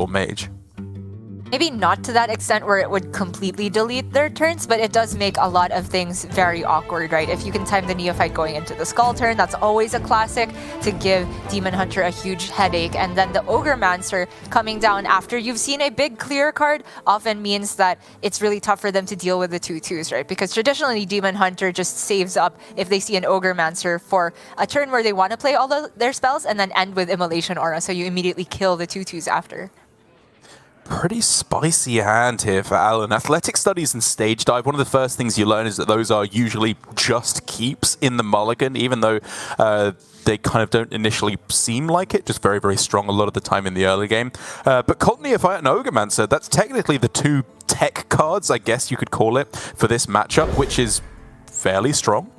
or Mage. Maybe not to that extent where it would completely delete their turns, but it does make a lot of things very awkward, right? If you can time the Neophyte going into the Skull turn, that's always a classic to give Demon Hunter a huge headache. And then the Ogremancer coming down after you've seen a big clear card often means that it's really tough for them to deal with the 2/2s, right? Because traditionally Demon Hunter just saves up if they see an Ogremancer for a turn where they want to play all their spells and then end with Immolation Aura, so you immediately kill the 2/2s after. Pretty spicy hand here for Alan. Athletic Studies and Stage Dive, one of the first things you learn is that those are usually just keeps in the mulligan, even though they kind of don't initially seem like it, just very, very strong a lot of the time in the early game. But Cult Neophyte and Ogremancer, that's technically the two tech cards, I guess you could call it, for this matchup, which is fairly strong.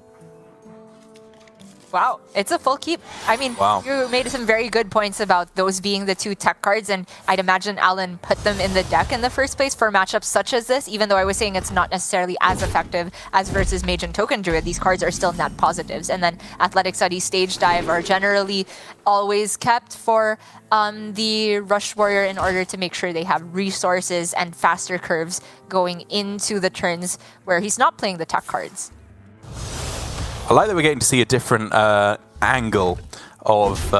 Wow, it's a full keep. I mean, wow. You made some very good points about those being the two tech cards, and I'd imagine Alan put them in the deck in the first place for matchups such as this, even though I was saying it's not necessarily as effective as versus Mage and Token Druid. These cards are still net positives. And then Athletic Studies, Stage Dive are generally always kept for the Rush Warrior in order to make sure they have resources and faster curves going into the turns where he's not playing the tech cards. I like that we're getting to see a different angle of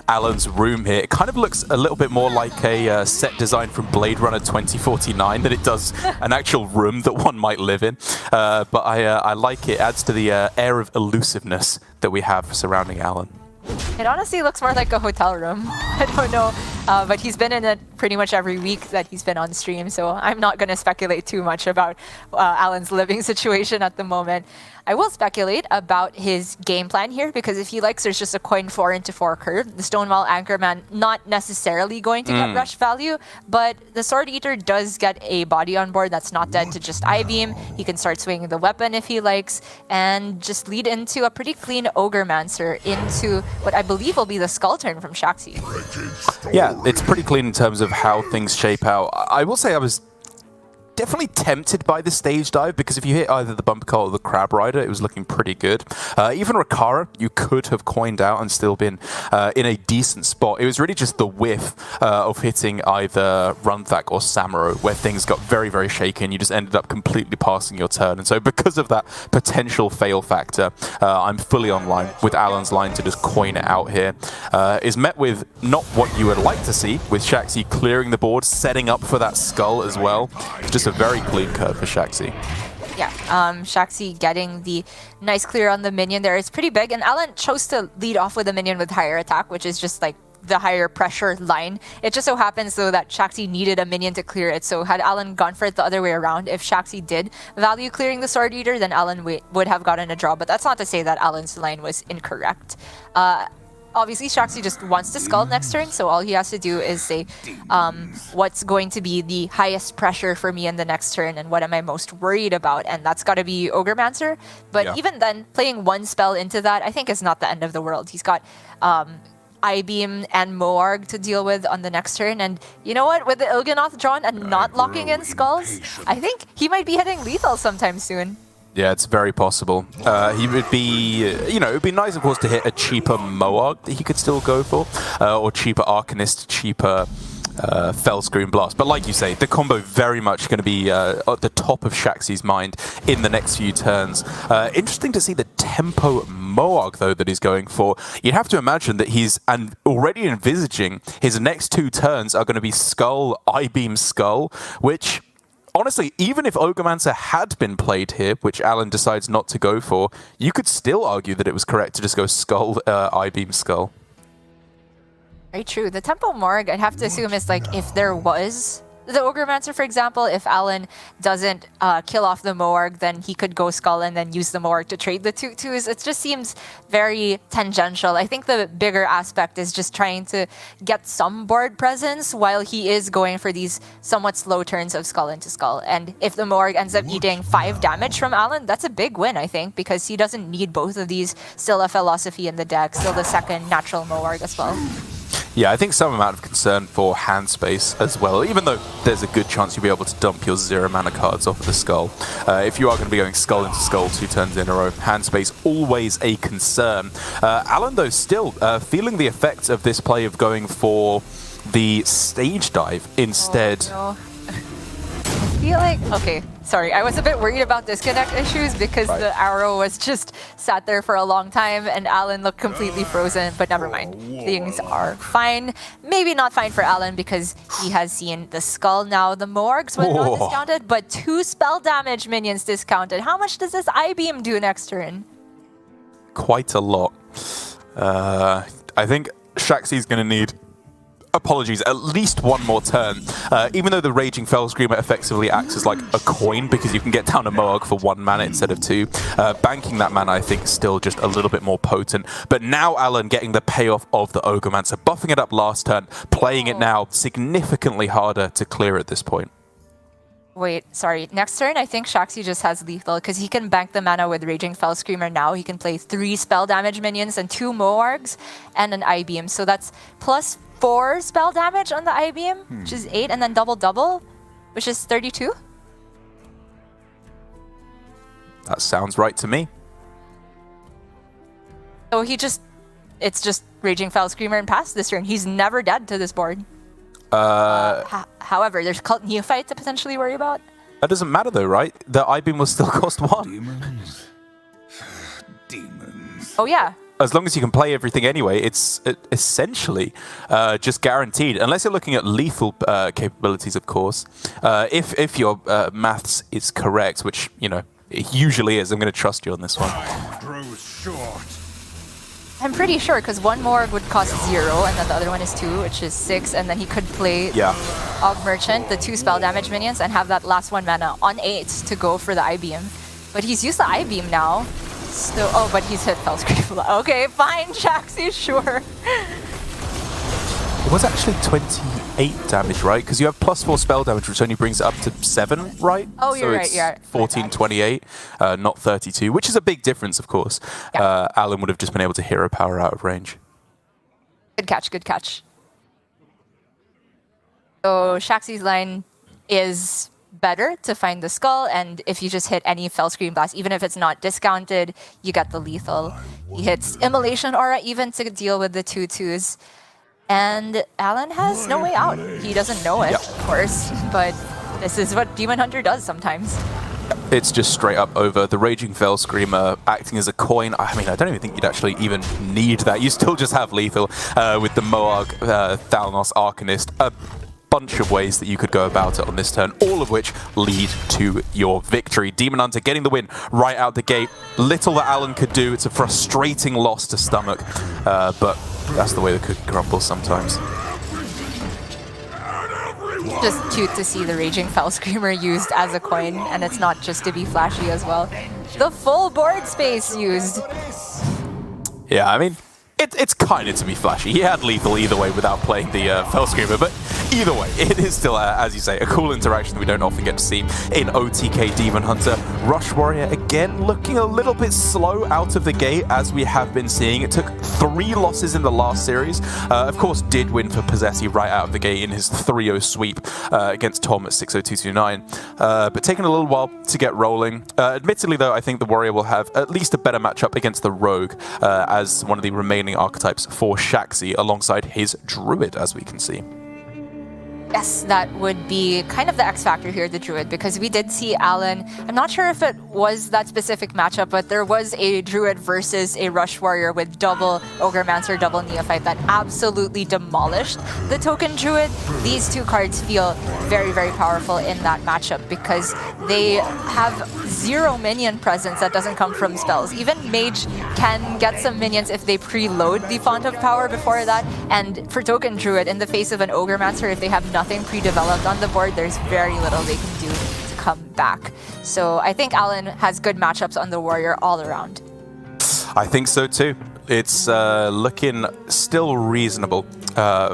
Alan's room here. It kind of looks a little bit more like a set design from Blade Runner 2049 than it does an actual room that one might live in. But I like it. It adds to the air of elusiveness that we have surrounding Alan. It honestly looks more like a hotel room. I don't know, but he's been in it pretty much every week that he's been on stream, so I'm not going to speculate too much about Alan's living situation at the moment. I will speculate about his game plan here, because if he likes, there's just a coin 4-into-4 curve. The Stonewall Anchorman not necessarily going to get rush value, but the Sword Eater does get a body on board that's not dead to just I-beam. He can start swinging the weapon if he likes, and just lead into a pretty clean Ogremancer into what I believe will be the Skull turn from Shaxy. Yeah, it's pretty clean in terms of how things shape out. I will say I was definitely tempted by the Stage Dive, because if you hit either the Bumper Cult or the Crab Rider, it was looking pretty good. Even Rakara, you could have coined out and still been in a decent spot. It was really just the whiff of hitting either Runthak or Samuro where things got very, very shaky and you just ended up completely passing your turn. And so because of that potential fail factor, I'm fully online with Alan's line to just coin it out here. Is met with not what you would like to see, with Shaxy clearing the board, setting up for that skull as well. Just a very clean curve for Shaxy. Yeah, Shaxy getting the nice clear on the minion there is pretty big, and Alan chose to lead off with a minion with higher attack, which is just like the higher pressure line. It just so happens though that Shaxy needed a minion to clear it, so had Alan gone for it the other way around, if Shaxy did value clearing the Sword Eater, then Alan would have gotten a draw, but that's not to say that Alan's line was incorrect. Obviously, Shaxy just wants to skull next turn, so all he has to do is say, what's going to be the highest pressure for me in the next turn, and what am I most worried about? And that's got to be Ogremancer. But even then, playing one spell into that, I think is not the end of the world. He's got I-Beam and Moarg to deal with on the next turn, and you know what? With the Il'gynoth drawn and not locking in skulls, I think he might be hitting lethal sometime soon. Yeah, it's very possible. He would be, you know, it would be nice, of course, to hit a cheaper Moarg that he could still go for, or cheaper Arcanist, cheaper Fellscream Blast. But like you say, the combo very much going to be at the top of Shaxy's mind in the next few turns. Interesting to see the tempo Moarg, though, that he's going for. You'd have to imagine that he's already envisaging his next two turns are going to be Skull, I-Beam Skull, which... honestly, even if Ogremancer had been played here, which Alan decides not to go for, you could still argue that it was correct to just go Skull, I-Beam Skull. Very true. The Tempo Morg, I'd have to assume, is like if there was the Ogremancer, for example, if Alan doesn't kill off the Moarg, then he could go Skull and then use the Moarg to trade the 2/2s. It just seems very tangential. I think the bigger aspect is just trying to get some board presence while he is going for these somewhat slow turns of Skull into Skull. And if the Moarg ends up eating 5 damage from Alan, that's a big win, I think, because he doesn't need both of these. Still a Philosophy in the deck, still the second natural Moarg as well. Yeah, I think some amount of concern for hand space as well, even though there's a good chance you'll be able to dump your 0 mana cards off of the Skull. If you are going to be going Skull into Skull 2 turns in a row, hand space always a concern. Alan, though, still feeling the effects of this play of going for the stage dive instead. Oh, no. I feel like, okay, sorry, I was a bit worried about disconnect issues because the arrow was just sat there for a long time and Alan looked completely frozen, but never mind. Things are fine. Maybe not fine for Alan because he has seen the skull now. The Morgs were not discounted, but 2 spell damage minions discounted. How much does this I-beam do next turn? Quite a lot. I think Shaxy's going to need, apologies, at least one more turn. Even though the Raging Fell Screamer effectively acts as like a coin because you can get down a Moog for 1 mana instead of 2. Banking that mana, I think, is still just a little bit more potent. But now Alan getting the payoff of the Ogremancer, buffing it up last turn, playing it now significantly harder to clear at this point. Wait, sorry. Next turn, I think Shaxy just has lethal because he can bank the mana with Raging Fell Screamer now. He can play 3 spell damage minions and 2 Moargs and an I-beam. So that's plus 4 spell damage on the I-beam, which is 8, and then double, which is 32. That sounds right to me. So it's just Raging Fell Screamer and pass this turn. He's never dead to this board. However, there's Cult Neophyte to potentially worry about. That doesn't matter though, right? The I-beam will still cost 1. Demons. Demons. Oh yeah. As long as you can play everything anyway, it's essentially just guaranteed. Unless you're looking at lethal capabilities, of course. If your maths is correct, which, you know, it usually is, I'm going to trust you on this one. Time grows short. I'm pretty sure, because 1 more would cost 0, and then the other one is 2, which is 6, and then he could play Og Merchant, the 2 spell damage minions, and have that last 1 mana on 8 to go for the I-beam. But he's used the I-beam now. So, oh, but he's hit Fell Scream. Okay, fine, Shaxy, sure. It was actually 28 damage, right? Because you have plus 4 spell damage, which only brings it up to 7, right? Oh, you're so right, it's yeah. 14, 28, not 32, which is a big difference, of course. Yeah. Alan would have just been able to hero power out of range. Good catch, good catch. So Shaxy's line is better to find the skull, and if you just hit any Fell Scream Blast, even if it's not discounted, you get the lethal. He hits Immolation Aura even to deal with the 2/2s. And Alan has no way out. He doesn't know it, of course, but this is what Demon Hunter does sometimes. It's just straight up over. The Raging Fell Screamer acting as a coin. I mean, I don't even think you'd actually even need that. You still just have lethal with the Moog, Thalnos, Arcanist. A bunch of ways that you could go about it on this turn, all of which lead to your victory. Demon Hunter getting the win right out the gate. Little that Alan could do. It's a frustrating loss to stomach, but that's the way the cookie crumbles sometimes. Just cute to see the Raging Fell Screamer used as a coin, and it's not just to be flashy as well. The full board space used. Yeah, I mean, it's kind of to be flashy. He had lethal either way without playing the Fell Screamer, but either way, it is still, as you say, a cool interaction that we don't often get to see in OTK Demon Hunter. Rush Warrior, again, looking a little bit slow out of the gate, as we have been seeing. It took 3 losses in the last series. Of course, did win for Possessi right out of the gate in his 3-0 sweep against Tom at 60229. But taking a little while to get rolling. Admittedly, though, I think the Warrior will have at least a better matchup against the Rogue as one of the remaining archetypes for Shaxy alongside his Druid, as we can see. Yes, that would be kind of the X factor here, the Druid, because we did see Alan. I'm not sure if it was that specific matchup, but there was a Druid versus a Rush Warrior with double Ogremancer, double Neophyte that absolutely demolished the token Druid. These 2 cards feel very, very powerful in that matchup because they have 0 minion presence that doesn't come from spells. Even Mage can get some minions if they preload the Font of Power before that, and for token Druid, in the face of an Ogremancer, if they have nothing pre-developed on the board, there's very little they can do to come back. So I think Alan has good matchups on the Warrior all around. I think so too. It's looking still reasonable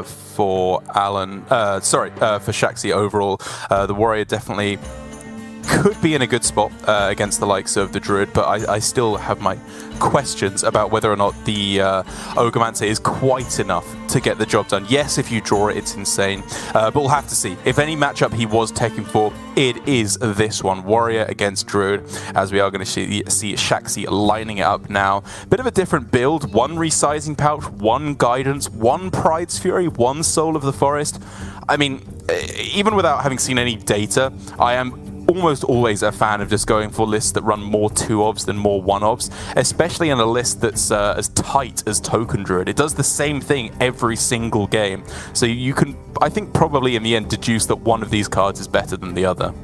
for Alan. For Shaxy overall. The Warrior definitely could be in a good spot against the likes of the Druid, but I still have my questions about whether or not the Ogremancer is quite enough to get the job done. Yes, if you draw it, it's insane, but we'll have to see. If any matchup he was taking for, it is this one, Warrior against Druid, as we are going to see Shaxy lining it up now. Bit of a different build, one resizing pouch, one guidance, one Pride's Fury, one Soul of the Forest. I mean, even without having seen any data, I am almost always a fan of just going for lists that run more 2-ofs than more 1-ofs, especially in a list that's as tight as Token Druid. It does the same thing every single game. So you can, I think, probably in the end deduce that one of these cards is better than the other.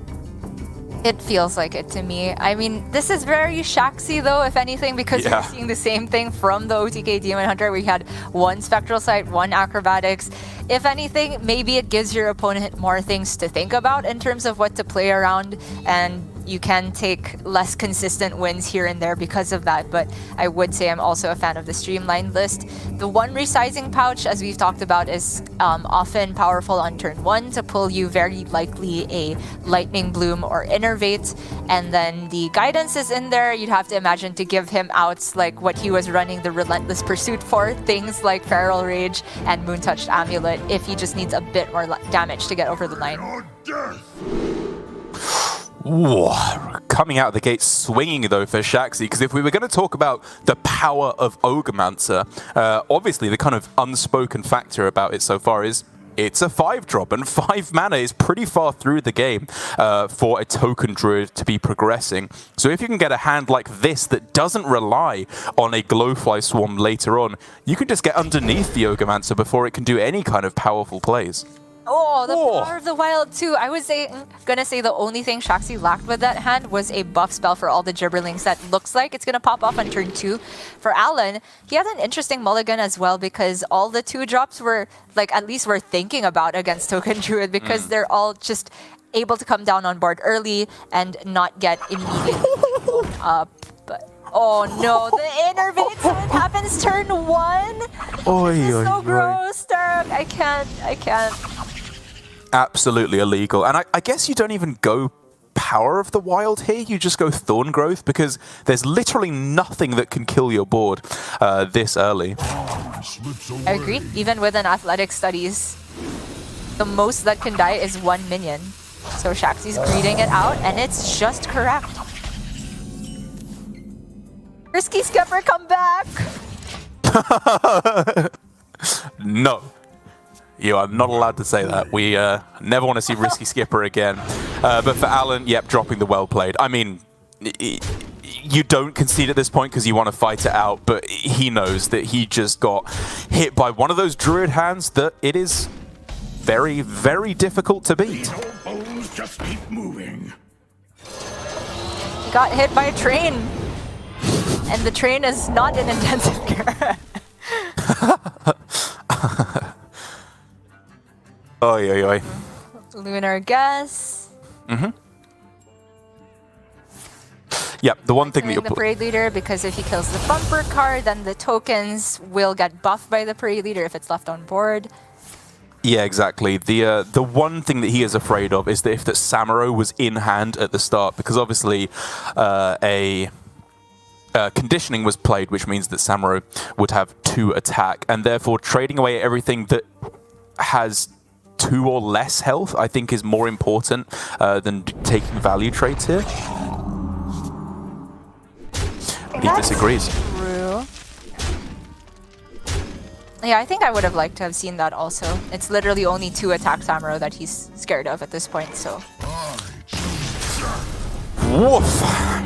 It feels like it to me. I mean, this is very Shaxy though, if anything, because we're seeing the same thing from the OTK Demon Hunter. We had one Spectral Sight, one Acrobatics. If anything, maybe it gives your opponent more things to think about in terms of what to play around, and you can take less consistent wins here and there because of that, but I would say I'm also a fan of the streamlined list. The one resizing pouch, as we've talked about, is often powerful on turn 1 to pull you very likely a Lightning Bloom or Innervate, and then the guidance is in there. You'd have to imagine to give him outs like what he was running the Relentless Pursuit for, things like Feral Rage and Moontouched Amulet, if he just needs a bit more damage to get over the line. Ooh, coming out of the gate swinging though for Shaxy, because if we were going to talk about the power of Ogremancer, obviously the kind of unspoken factor about it so far is it's a 5-drop, and 5 mana is pretty far through the game for a Token Druid to be progressing. So if you can get a hand like this that doesn't rely on a Glowfly Swarm later on, you can just get underneath the Ogremancer before it can do any kind of powerful plays. Oh, the Power of the Wild too. I was gonna say the only thing Shaxy lacked with that hand was a buff spell for all the Gibberlings that looks like it's gonna pop off on turn 2. For Alan, he had an interesting mulligan as well, because all the 2-drops were, like, at least we're thinking about against Token Druid, because they're all just able to come down on board early and not get immediately blown up. But oh no, the Innervate happens turn 1. This is so gross, Derek. I can't. Absolutely illegal. And I guess you don't even go Power of the Wild here, you just go Thorn Growth, because there's literally nothing that can kill your board this early. I agree. Even with an Athletic Studies, the most that can die is 1 minion. So Shaxy's greeting it out, and it's just correct. Risky Skipper, come back! No. You are not allowed to say that. We never want to see Risky Skipper again. But for Alan, yep, dropping the well played. I mean, you don't concede at this point because you want to fight it out, but he knows that he just got hit by one of those Druid hands that it is very, very difficult to beat. Bones just keep moving. He got hit by a train, and the train is not in intensive care. Oy, oy, oy. Lunar Guess. Yep, the one thing that you're the Parade Leader, because if he kills the bumper card, then the tokens will get buffed by the Parade Leader if it's left on board. Yeah, exactly. The one thing that he is afraid of is that if that Samuro was in hand at the start, because obviously conditioning was played, which means that Samuro would have 2 attack, and therefore trading away everything that has 2 or less health, I think, is more important than taking value trades here. He disagrees. True. Yeah, I think I would have liked to have seen that also. It's literally only 2 attack Samuro that he's scared of at this point, so. Woof!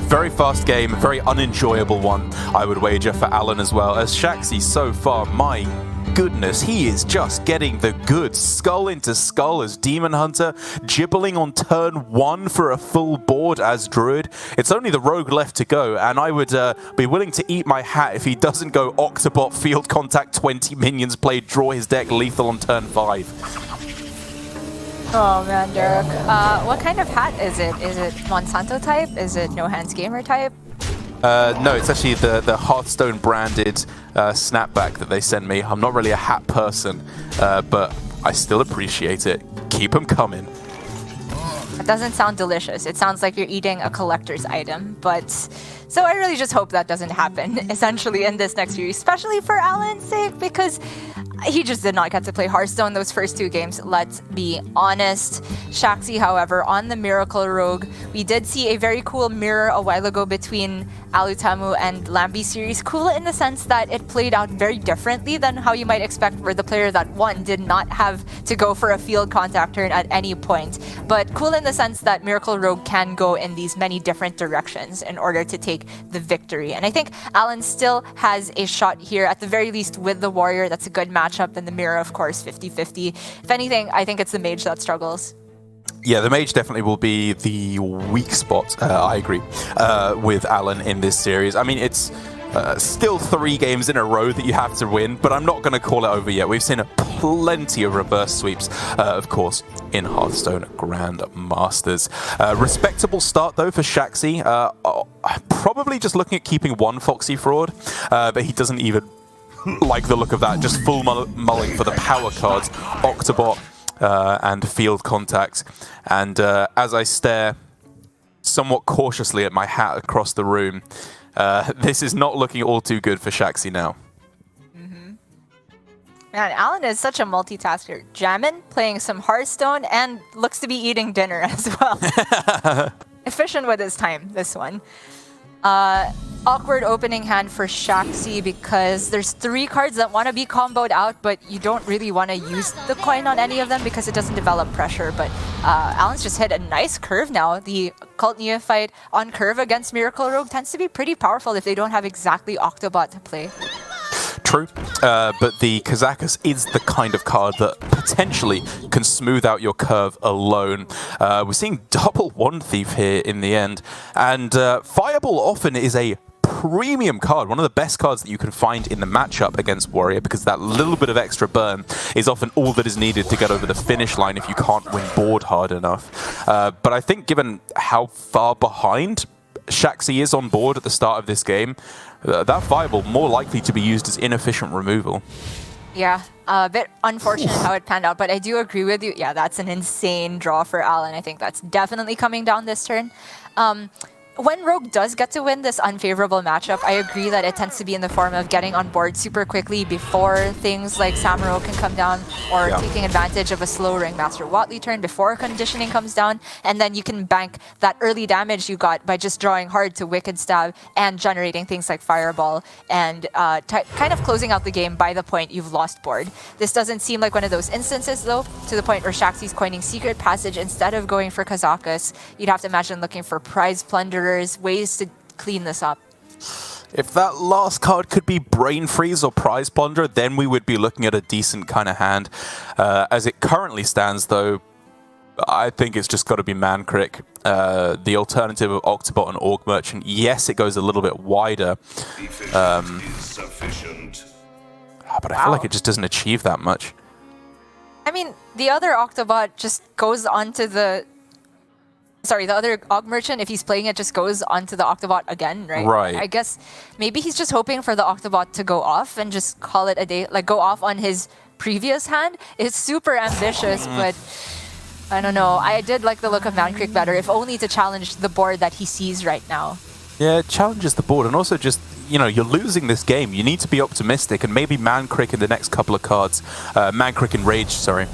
Very fast game, very unenjoyable one, I would wager, for Alan as well. As Shaxy so far, my goodness, he is just getting the goods. Skull into skull as Demon Hunter, gibbling on turn 1 for a full board as Druid. It's only the Rogue left to go, and I would be willing to eat my hat if he doesn't go Octobot, field contact, 20 minions played, draw his deck lethal on turn 5. Oh man, Derek. What kind of hat is it? Is it Monsanto type? Is it No Hands Gamer type? No, it's actually the Hearthstone branded snapback that they send me. I'm not really a hat person, but I still appreciate it. Keep them coming. It doesn't sound delicious. It sounds like you're eating a collector's item. But so I really just hope that doesn't happen, essentially, in this next series, especially for Alan's sake, because he just did not get to play Hearthstone those first 2 games, let's be honest. Shaxy, however, on the Miracle Rogue, we did see a very cool mirror a while ago between Alutamu and Lambi series. Cool in the sense that it played out very differently than how you might expect for the player that won did not have to go for a field contact turn at any point. But cool in the sense that Miracle Rogue can go in these many different directions in order to take the victory. And I think Alan still has a shot here, at the very least with the Warrior. That's a good matchup, and the Mirror, of course, 50-50. If anything, I think it's the Mage that struggles. Yeah, the Mage definitely will be the weak spot, I agree, with Alan in this series. I mean, it's still 3 games in a row that you have to win, but I'm not going to call it over yet. We've seen plenty of reverse sweeps, of course, in Hearthstone Grandmasters. Respectable start, though, for Shaxy. Probably just looking at keeping 1 Foxy Fraud, but he doesn't even like the look of that. Just full mulling for the power cards, Octobot, and field contact. And as I stare somewhat cautiously at my hat across the room, this is not looking all too good for Shaxy now. Man, Alan is such a multitasker. Jamming, playing some Hearthstone, and looks to be eating dinner as well. Efficient with his time, this one. Awkward opening hand for Shaxy because there's 3 cards that want to be comboed out, but you don't really want to use the coin on any of them because it doesn't develop pressure. But Alan's just hit a nice curve now. The Cult Neophyte on curve against Miracle Rogue tends to be pretty powerful if they don't have exactly Octobot to play. True, but the Kazakus is the kind of card that potentially can smooth out your curve alone. We're seeing double One Thief here in the end, and Fireball often is a premium card, one of the best cards that you can find in the matchup against Warrior, because that little bit of extra burn is often all that is needed to get over the finish line if you can't win board hard enough. But I think given how far behind Shaxy is on board at the start of this game, that Fireball more likely to be used as inefficient removal. Yeah, a bit unfortunate how it panned out, but I do agree with you. Yeah, that's an insane draw for Alan. I think that's definitely coming down this turn. When Rogue does get to win this unfavorable matchup, I agree that it tends to be in the form of getting on board super quickly before things like Samuro can come down, or taking advantage of a slow Ringmaster Watley turn before conditioning comes down, and then you can bank that early damage you got by just drawing hard to Wicked Stab and generating things like Fireball, and kind of closing out the game by the point you've lost board. This doesn't seem like one of those instances, though, to the point where Shaxy's coining Secret Passage instead of going for Kazakus. You'd have to imagine looking for Prize Plunderers, ways to clean this up. If that last card could be Brain Freeze or Prize Plunderer, then we would be looking at a decent kind of hand. As it currently stands, though, I think it's just got to be Man-Crick. The alternative of Octobot and Orc Merchant, yes, it goes a little bit wider. But I feel like it just doesn't achieve that much. I mean, the other Octobot just goes onto the... Sorry, the other Orc Merchant, if he's playing it, just goes onto the Octobot again, right? Right. I guess maybe he's just hoping for the Octobot to go off and just call it a day, like go off on his previous hand. It's super ambitious, but I don't know. I did like the look of Man-Crick better, if only to challenge the board that he sees right now. Yeah, it challenges the board, and also just, you know, you're losing this game. You need to be optimistic, and maybe Man-Crick in the next couple of cards, Man-Crick and Rage, sorry,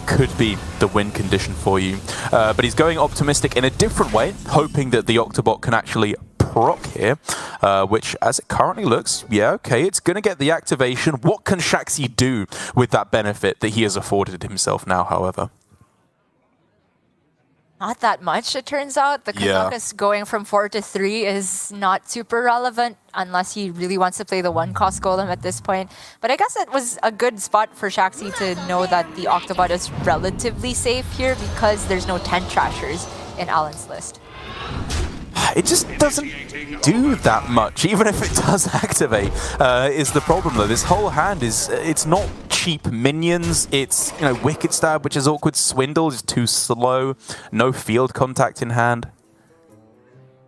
could be the win condition for you. But he's going optimistic in a different way, hoping that the Octobot can actually proc here, which, as it currently looks, yeah, okay, it's going to get the activation. What can Shaxy do with that benefit that he has afforded himself now, however? Not that much, it turns out. The Kazakus going from 4 to 3 is not super relevant unless he really wants to play the 1-cost Golem at this point. But I guess it was a good spot for Shaxy to know that the Octobot is relatively safe here because there's no Tent Trashers in Alan's list. It just doesn't do that much, even if it does activate, is the problem though. This whole hand is, it's not cheap minions, it's, you know, Wicked Stab, which is awkward, Swindle is too slow, no field contact in hand.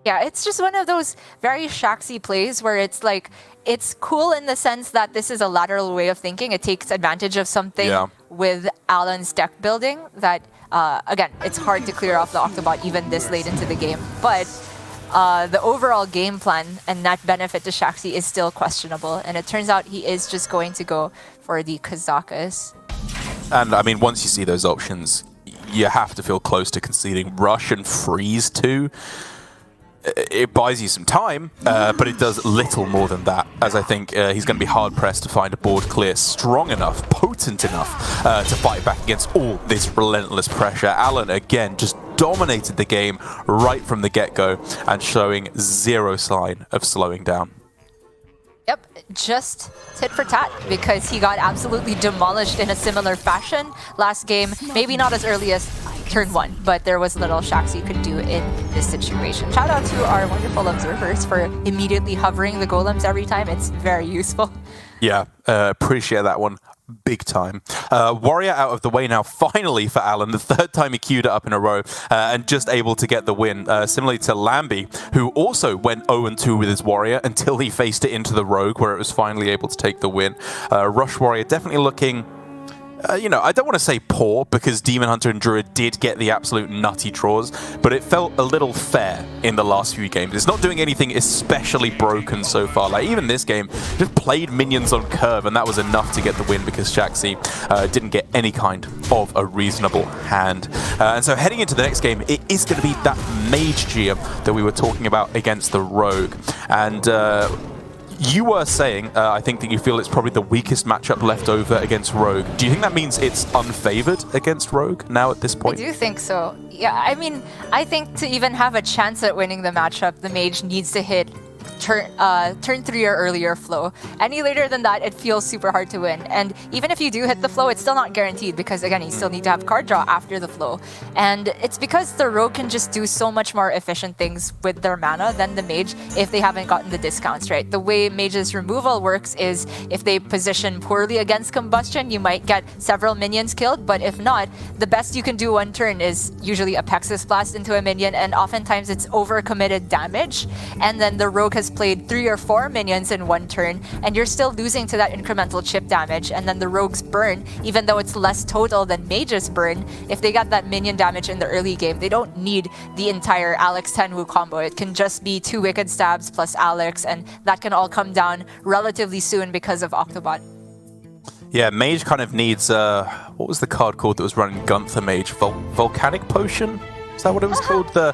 Yeah, it's just one of those very Shaxy plays where it's like, it's cool in the sense that this is a lateral way of thinking. It takes advantage of something with Alan's deck building that again, it's hard to clear off the Octobot even this late into the game. But the overall game plan and net benefit to Shaxy is still questionable. And it turns out he is just going to go for the Kazakas. And I mean, once you see those options, you have to feel close to conceding Rush and Freeze too. It buys you some time, but it does little more than that, as I think he's going to be hard-pressed to find a board clear strong enough, potent enough to fight back against all this relentless pressure. Alan, again, just dominated the game right from the get-go and showing zero sign of slowing down. Yep, just tit for tat, because he got absolutely demolished in a similar fashion last game. Maybe not as early as turn 1, but there was little Shaxy could do in this situation. Shout out to our wonderful observers for immediately hovering the golems every time. It's very useful. Yeah, appreciate that one big time. Warrior out of the way now, finally for Alan, the third time he queued it up in a row and just able to get the win. Similarly to Lambie, who also went 0-2 with his Warrior until he faced it into the Rogue, where it was finally able to take the win. Rush Warrior definitely looking... you know, I don't want to say poor, because Demon Hunter and Druid did get the absolute nutty draws, but it felt a little fair in the last few games. It's not doing anything especially broken so far. Like, even this game, just played minions on curve, and that was enough to get the win because Shaxy didn't get any kind of a reasonable hand. And so heading into the next game, it is going to be that Mage GM that we were talking about against the Rogue. And... you were saying, I think, that you feel it's probably the weakest matchup left over against Rogue. Do you think that means it's unfavored against Rogue now at this point? I do think so. Yeah, I mean, I think to even have a chance at winning the matchup, the Mage needs to hit turn 3 or earlier flow. Any later than that, it feels super hard to win. And even if you do hit the flow, it's still not guaranteed, because again, you still need to have card draw after the flow. And it's because the Rogue can just do so much more efficient things with their mana than the Mage if they haven't gotten the discounts, right? The way Mage's removal works is if they position poorly against Combustion, you might get several minions killed, but if not, the best you can do one turn is usually a Pexus Blast into a minion, and oftentimes it's overcommitted damage, and then the Rogue has played 3 or 4 minions in one turn, and you're still losing to that incremental chip damage. And then the Rogue's burn, even though it's less total than Mage's burn, if they got that minion damage in the early game, they don't need the entire Alex Tenwu combo. It can just be 2 Wicked Stabs plus Alex, and that can all come down relatively soon because of Octobot. Yeah, Mage kind of needs, what was the card called that was running Gunther Mage? Volcanic Potion? Is that what it was called? The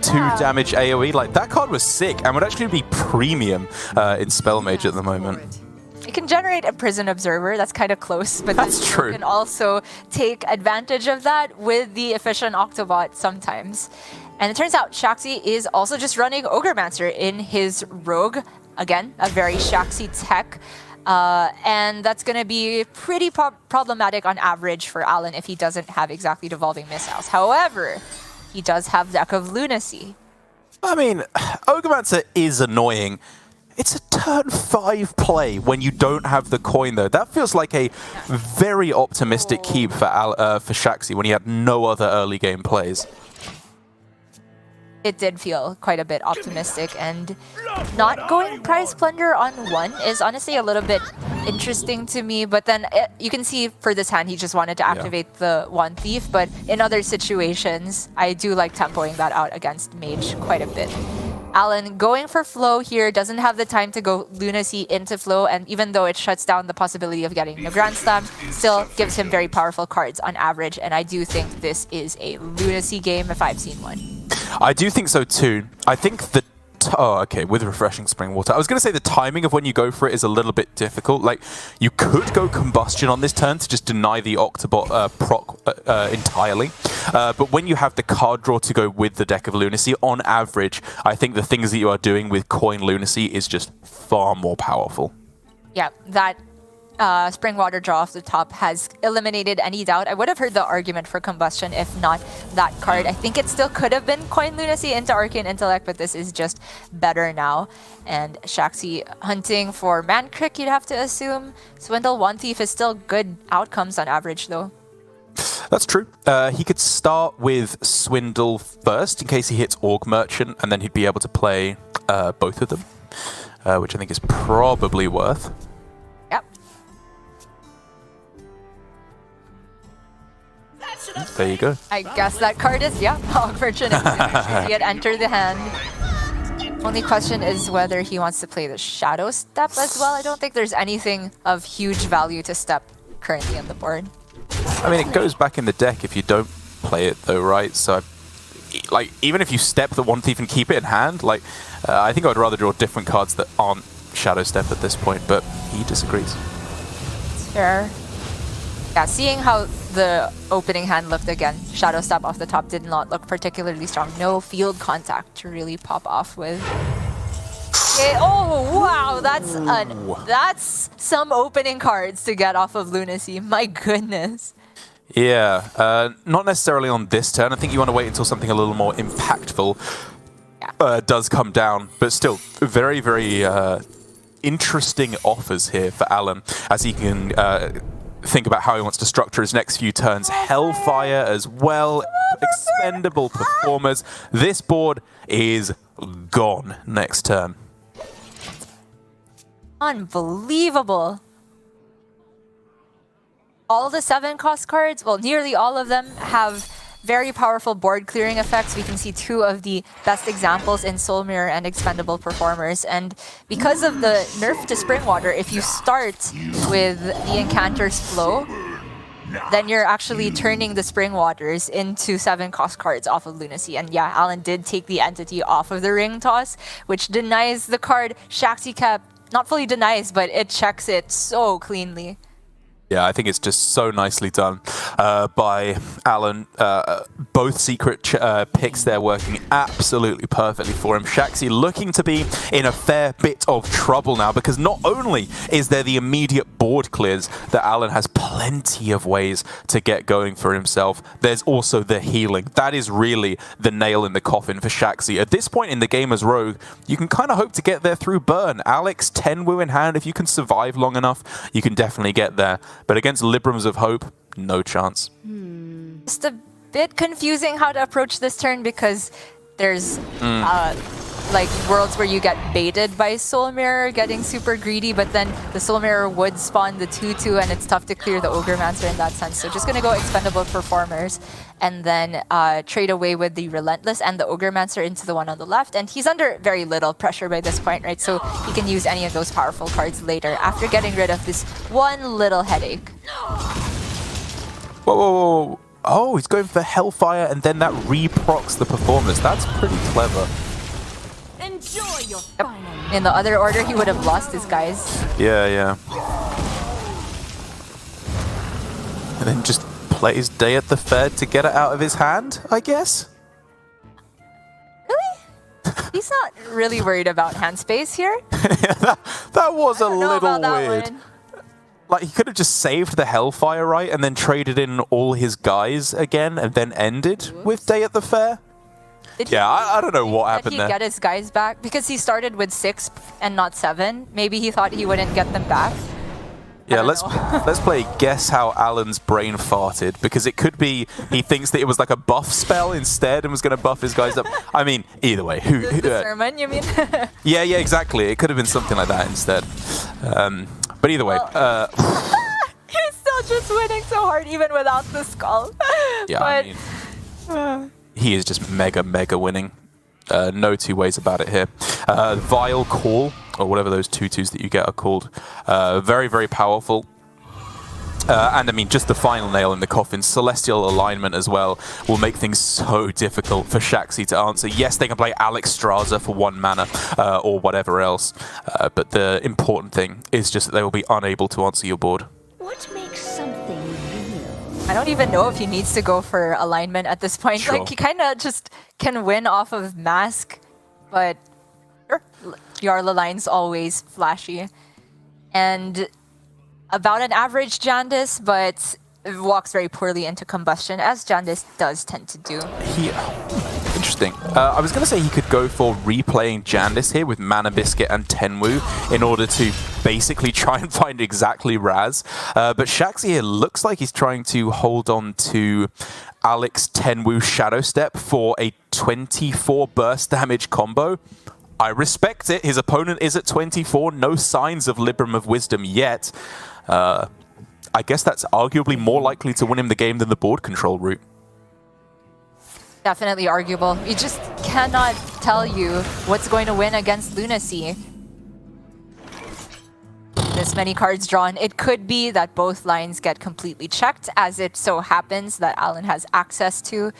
2 damage AoE? Like, that card was sick and would actually be premium in Spell Mage at the moment. You can generate a Prison Observer, that's kind of close, but that's true. You can also take advantage of that with the efficient Octobot sometimes. And it turns out Shaxy is also just running Ogremaster in his Rogue. Again, a very Shaxy tech. And that's going to be pretty problematic on average for Alan if he doesn't have exactly Devolving Missiles. However, he does have Deck of Lunacy. I mean, Ogremaster is annoying. It's a turn 5 play when you don't have the coin, though. That feels like a very optimistic keep for Shaxy when he had no other early game plays. It did feel quite a bit optimistic, and not going Prize Plunder on 1 is honestly a little bit interesting to me, but then you can see for this hand he just wanted to activate the One Thief, but in other situations I do like tempoing that out against Mage quite a bit. Alan going for flow here, doesn't have the time to go Lunacy into flow, and even though it shuts down the possibility of getting the Grand Slam, still gives him very powerful cards on average, and I do think this is a Lunacy game if I've seen one. I do think so too. I think the with Refreshing Spring Water. I was going to say the timing of when you go for it is a little bit difficult. Like, you could go Combustion on this turn to just deny the Octobot proc entirely. But when you have the card draw to go with the Deck of Lunacy, on average, I think the things that you are doing with Coin Lunacy is just far more powerful. Yeah, that Spring Water draw off the top has eliminated any doubt. I would have heard the argument for Combustion if not that card. I think it still could have been Coin Lunacy into Arcane Intellect, but this is just better now. And Shaxy hunting for Mankrik, you'd have to assume. Swindle, One Thief is still good outcomes on average, though. That's true. He could start with Swindle first in case he hits Org Merchant, and then he'd be able to play both of them, which I think is probably worth. Yep. There you go. I guess that card is, yeah, opportunity. You see it enter the hand. Only question is whether he wants to play the Shadow Step as well. I don't think there's anything of huge value to step currently on the board. I mean, it goes back in the deck if you don't play it though, right? So, like, even if you step that won't even keep it in hand, like, I think I'd rather draw different cards that aren't Shadow Step at this point, but he disagrees. It's fair. Yeah, seeing how the opening hand looked again, Shadow Step off the top did not look particularly strong. No field contact to really pop off with. Okay, oh wow, that's some opening cards to get off of Lunacy. My goodness. Yeah, not necessarily on this turn. I think you want to wait until something a little more impactful does come down, but still very, very interesting offers here for Alan as he can think about how he wants to structure his next few turns. Hellfire as well, expendable performers. This board is gone next turn. Unbelievable. All the 7-cost cards, well, nearly all of them have very powerful board clearing effects. We can see 2 of the best examples in Soul Mirror and Expendable Performers. And because of the nerf to Springwater, if you start with the Incanter's Flow, then you're actually turning the Springwaters into 7-cost cards off of Lunacy. And yeah, Alan did take the entity off of the Ring Toss, which denies the card. Shaxy Cap, not fully denies, but it checks it so cleanly. Yeah, I think it's just so nicely done by Alan. Both secret picks there working absolutely perfectly for him. Shaxy looking to be in a fair bit of trouble now because not only is there the immediate board clears that Alan has plenty of ways to get going for himself, there's also the healing. That is really the nail in the coffin for Shaxy. At this point in the game as Rogue, you can kind of hope to get there through burn. Alex, Tenwu in hand, if you can survive long enough, you can definitely get there. But against Librams of Hope, no chance. Just a bit confusing how to approach this turn because there's like worlds where you get baited by Soul Mirror getting super greedy, but then the Soul Mirror would spawn the 2/2 and it's tough to clear the Ogremaster in that sense. So just gonna go Expendable Performers and then trade away with the Relentless and the Ogremaster into the one on the left. And he's under very little pressure by this point, right? So he can use any of those powerful cards later after getting rid of this one little headache. Whoa, whoa, whoa. Oh, he's going for Hellfire and then that reprocs the Performers. That's pretty clever. Enjoy your In the other order, he would have lost his guys. Yeah, yeah. And then just plays Day at the Fair to get it out of his hand, I guess? Really? He's not really worried about hand space here. that was a little weird. One. Like, he could have just saved the Hellfire, right? And then traded in all his guys again and then ended with Day at the Fair? Yeah, I don't know what happened there. Did he get his guys back? Because he started with 6 and not 7. Maybe he thought he wouldn't get them back. Yeah, let's play Guess How Alan's Brain Farted, because it could be he thinks that it was like a buff spell instead and was going to buff his guys up. I mean, either way. The sermon, you mean? Yeah, exactly. It could have been something like that instead. But either way. He's still just winning so hard, even without the skull. Yeah, but, I mean, he is just mega, mega winning. No two ways about it here. Vile Call, or whatever those 2/2s that you get are called. Very, very powerful. And I mean, just the final nail in the coffin, Celestial Alignment as well, will make things so difficult for Shaxy to answer. Yes, they can play Alex Straza for 1 mana, or whatever else. But the important thing is just that they will be unable to answer your board. What makes something real? I don't even know if he needs to go for alignment at this point. Sure. Like, he kind of just can win off of Mask, but Jarla line's always flashy. And about an average Jandice, but it walks very poorly into combustion, as Jandice does tend to do. Interesting. I was going to say he could go for replaying Jandice here with Mana Biscuit and Tenwu in order to basically try and find exactly Raz. But Shaxy here looks like he's trying to hold on to Alex Tenwu Shadow Step for a 24 burst damage combo. I respect it. His opponent is at 24. No signs of Libram of Wisdom yet. I guess that's arguably more likely to win him the game than the board control route. Definitely arguable. You just cannot tell you what's going to win against Lunacy. This many cards drawn. It could be that both lines get completely checked, as it so happens that Alan has access to.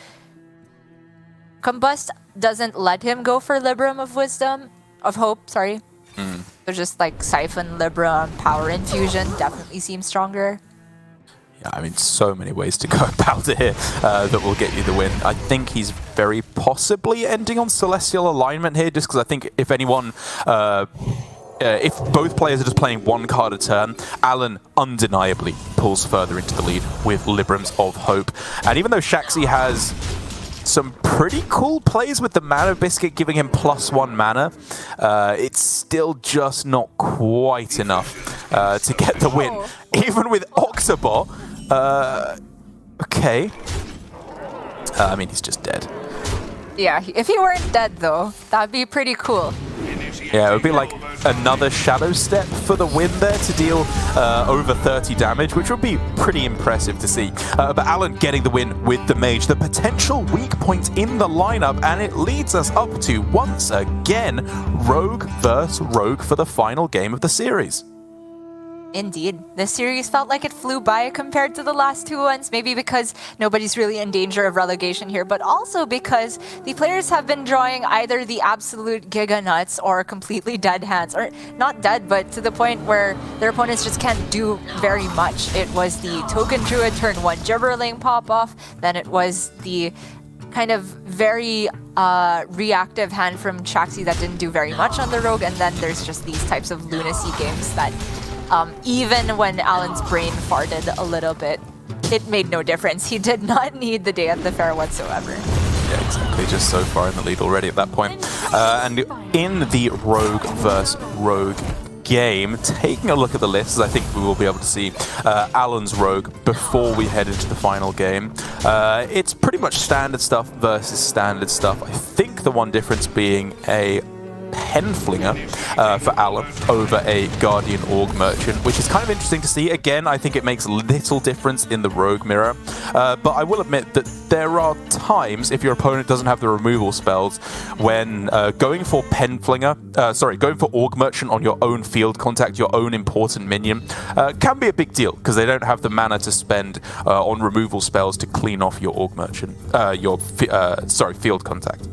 Combust doesn't let him go for Libram of Hope, sorry. So just like Siphon, Libram, Power Infusion definitely seems stronger. Yeah, I mean, so many ways to go about it here that will get you the win. I think he's very possibly ending on Celestial Alignment here, just because I think if anyone... if both players are just playing one card a turn, Alan undeniably pulls further into the lead with Librams of Hope. And even though Shaxy has some pretty cool plays with the Mana Biscuit giving him +1 mana, it's still just not quite enough to get the win. Even with Octobot, okay. I mean, he's just dead. Yeah, if he weren't dead though, that'd be pretty cool. Yeah, it would be like another Shadow Step for the win there to deal over 30 damage, which would be pretty impressive to see. But Alan getting the win with the Mage, the potential weak point in the lineup, and it leads us up to, once again, Rogue versus Rogue for the final game of the series. Indeed. This series felt like it flew by compared to the last two ones, maybe because nobody's really in danger of relegation here, but also because the players have been drawing either the absolute giga nuts or completely dead hands. Or not dead, but to the point where their opponents just can't do very much. It was the Token Druid turn 1 Gibberling pop-off, then it was the kind of very reactive hand from Shaxy that didn't do very much on the Rogue, and then there's just these types of Lunacy games that even when Alan's brain farted a little bit, it made no difference. He did not need the day at the fair whatsoever. Yeah, exactly. Just so far in the lead already at that point. And in the Rogue versus Rogue game, taking a look at the list, as I think we will be able to see Alan's Rogue before we head into the final game. It's pretty much standard stuff versus standard stuff. I think the one difference being a Penflinger for Alan over a Guardian Org Merchant, which is kind of interesting to see. Again, I think it makes little difference in the Rogue mirror, but I will admit that there are times, if your opponent doesn't have the removal spells, when going for going for Org Merchant on your own field contact, your own important minion, can be a big deal, because they don't have the mana to spend on removal spells to clean off your Org Merchant, field contact.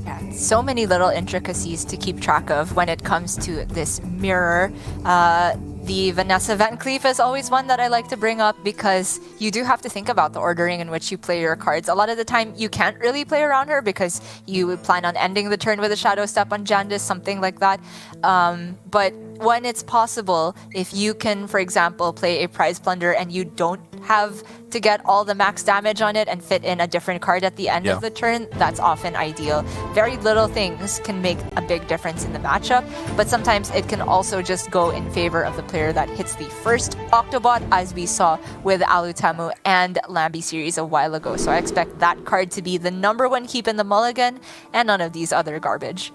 Yeah, so many little intricacies to keep track of when it comes to this mirror. The Vanessa Van Cleef is always one that I like to bring up, because you do have to think about the ordering in which you play your cards. A lot of the time, you can't really play around her because you plan on ending the turn with a Shadow Step on Jandice, something like that. But when it's possible, if you can, for example, play a Prize Plunder and you don't have to get all the max damage on it and fit in a different card at the end of the turn, that's often ideal. Very little things can make a big difference in the matchup, but sometimes it can also just go in favor of the player that hits the first Octobot, as we saw with Alutamu and Lambi series a while ago. So I expect that card to be the #1 keep in the mulligan, and none of these other garbage.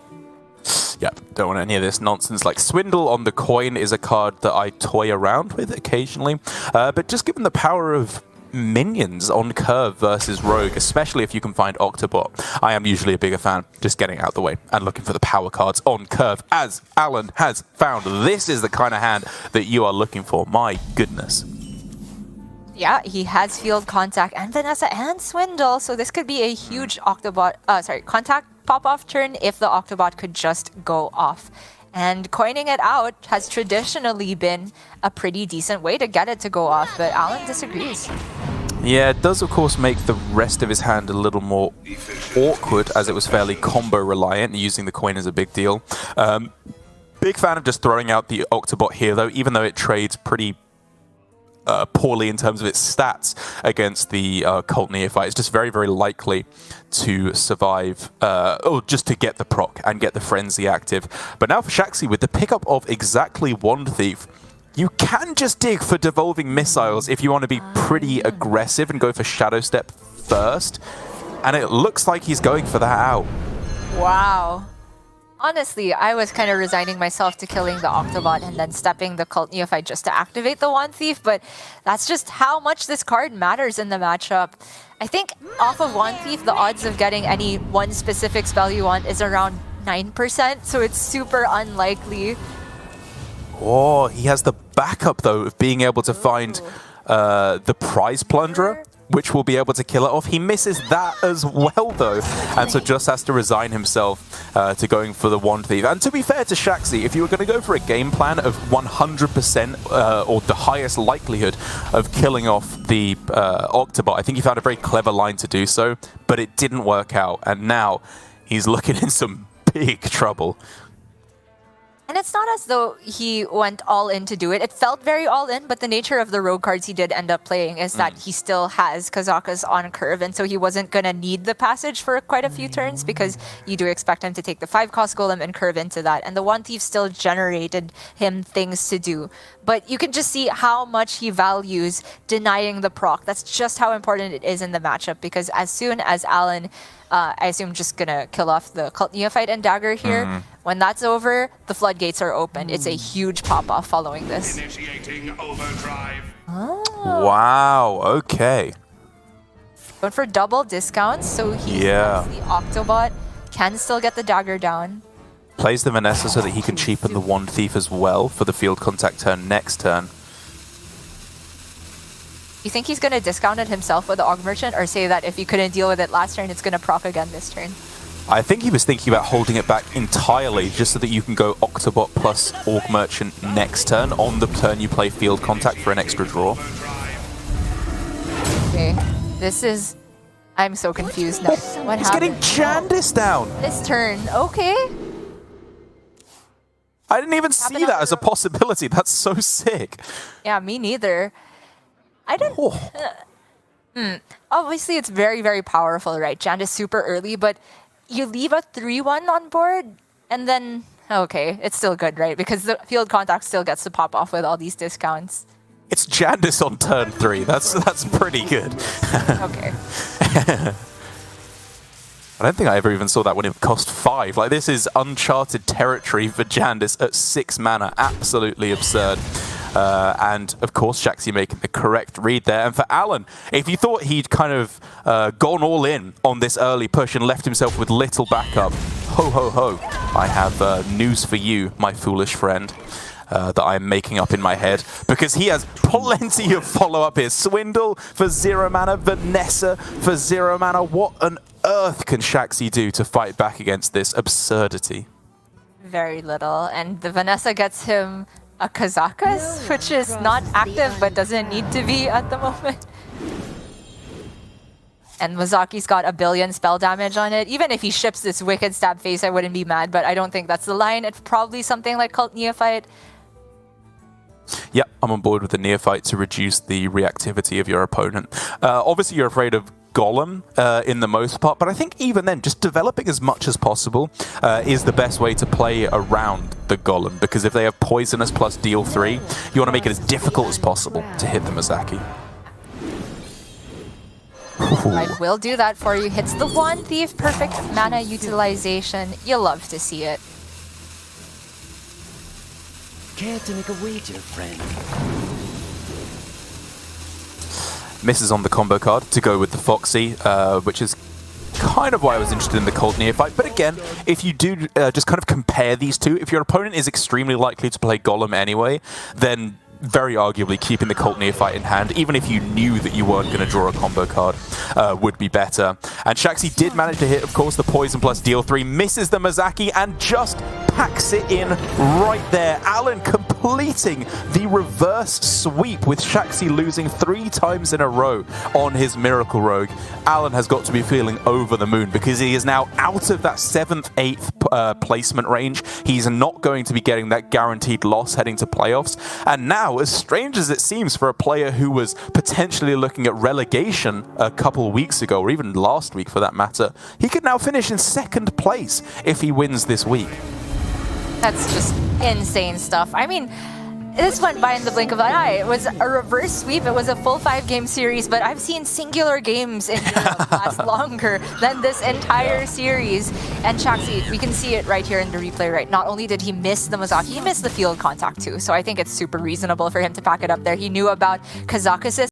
Yeah, don't want any of this nonsense. Like, Swindle on the Coin is a card that I toy around with occasionally, but just given the power of minions on curve versus Rogue, especially if you can find Octobot, I am usually a bigger fan just getting out of the way and looking for the power cards on curve, as Alan has found. This is the kind of hand that you are looking for. My goodness. Yeah, he has field contact and Vanessa and Swindle, so this could be a huge contact pop-off turn if the Octobot could just go off. And coining it out has traditionally been a pretty decent way to get it to go off, but Alan disagrees. Yeah, it does of course make the rest of his hand a little more awkward, as it was fairly combo reliant, using the coin as a big deal. Big fan of just throwing out the Octobot here though, even though it trades pretty poorly in terms of its stats against the Cult Neophyte. It's just very, very likely to survive, or just to get the proc and get the Frenzy active. But now for Shaxy, with the pickup of exactly Wand Thief, you can just dig for Devolving Missiles if you want to be pretty aggressive and go for Shadow Step first. And it looks like he's going for that out. Wow. Honestly, I was kind of resigning myself to killing the Octobot and then stepping the Cult Neophyte just to activate the Wand Thief, but that's just how much this card matters in the matchup. I think off of Wand Thief, the odds of getting any one specific spell you want is around 9%, so it's super unlikely. Oh, he has the backup, though, of being able to find the Prize Plunderer, which will be able to kill it off. He misses that as well, though, and so just has to resign himself to going for the Wand Thief. And to be fair to Shaxy, if you were going to go for a game plan of 100% or the highest likelihood of killing off the Octobot, I think he found a very clever line to do so, but it didn't work out, and now he's looking in some big trouble. And it's not as though he went all in to do it. It felt very all in, but the nature of the rogue cards he did end up playing is that he still has Kazaka's on curve, and so he wasn't going to need the passage for quite a few turns because you do expect him to take the 5-cost golem and curve into that. And the Wand Thief still generated him things to do. But you can just see how much he values denying the proc. That's just how important it is in the matchup, because as soon as Alan, I assume, just gonna kill off the Cult Neophyte and Dagger here, when that's over, the floodgates are open. It's a huge pop-off following this. Initiating overdrive. Oh. Wow, okay. Going for double discounts, so he Yeah. the Octobot, can still get the Dagger down. Plays the Vanessa so that he can cheapen the Wand Thief as well for the field contact turn next turn. You think he's going to discount it himself with the Aug Merchant, or say that if he couldn't deal with it last turn, it's going to proc again this turn? I think he was thinking about holding it back entirely just so that you can go Octobot plus Aug Merchant next turn on the turn you play field contact for an extra draw. Okay, this is... I'm so confused now. What He's happened? getting Jandice down! This turn, okay. I didn't even see that as a possibility. That's so sick. Yeah, me neither. I didn't... Oh. Obviously, it's very, very powerful, right? Jandice super early, but you leave a 3-1 on board, and then... Okay, it's still good, right? Because the field contact still gets to pop off with all these discounts. It's Jandice on turn 3. That's pretty good. Okay. I don't think I ever even saw that when it cost 5. Like, this is uncharted territory for Jandice at 6 mana. Absolutely absurd. And, of course, Shaxy making the correct read there. And for Alan, if you thought he'd kind of gone all in on this early push and left himself with little backup, ho, ho, ho. I have news for you, my foolish friend. That I'm making up in my head, because he has plenty of follow-up here. Swindle for 0 mana, Vanessa for 0 mana. What on earth can Shaxy do to fight back against this absurdity? Very little. And the Vanessa gets him a Kazakas, which is not active but doesn't need to be at the moment. And Mazaki's got 1 billion spell damage on it. Even if he ships this Wicked Stab face, I wouldn't be mad, but I don't think that's the line. It's probably something like Cult Neophyte. Yep, I'm on board with the Neophyte to reduce the reactivity of your opponent. Obviously, you're afraid of Golem in the most part, but I think even then, just developing as much as possible is the best way to play around the Golem, because if they have Poisonous plus deal 3, you want to make it as difficult as possible to hit the Mazaki. I will do that for you. Hits the Wand Thief, perfect mana utilization. You'll love to see it. Care to make a wager, friend? Misses on the combo card to go with the Foxy, which is kind of why I was interested in the Cold Neophyte. But again, if you do just kind of compare these two, if your opponent is extremely likely to play Golem anyway, then very arguably keeping the Cult Neophyte in hand, even if you knew that you weren't going to draw a combo card, would be better. And Shaxy did manage to hit, of course, the Poison plus deal 3, misses the Mazaki, and just packs it in right there. Alan completing the reverse sweep with Shaxy losing 3 times in a row on his Miracle Rogue. Alan has got to be feeling over the moon, because he is now out of that 7th, 8th placement range. He's not going to be getting that guaranteed loss heading to playoffs. And now, as strange as it seems for a player who was potentially looking at relegation a couple of weeks ago, or even last week for that matter, he could now finish in 2nd place if he wins this week. That's just insane stuff. I mean, This went by in the blink of an eye. It was a reverse sweep. It was a full 5-game series, but I've seen singular games in Europe last longer than this entire series. And Shaxy, we can see it right here in the replay, right? Not only did he miss the Mozaki, he missed the field contact too. So I think it's super reasonable for him to pack it up there. He knew about Kazakusis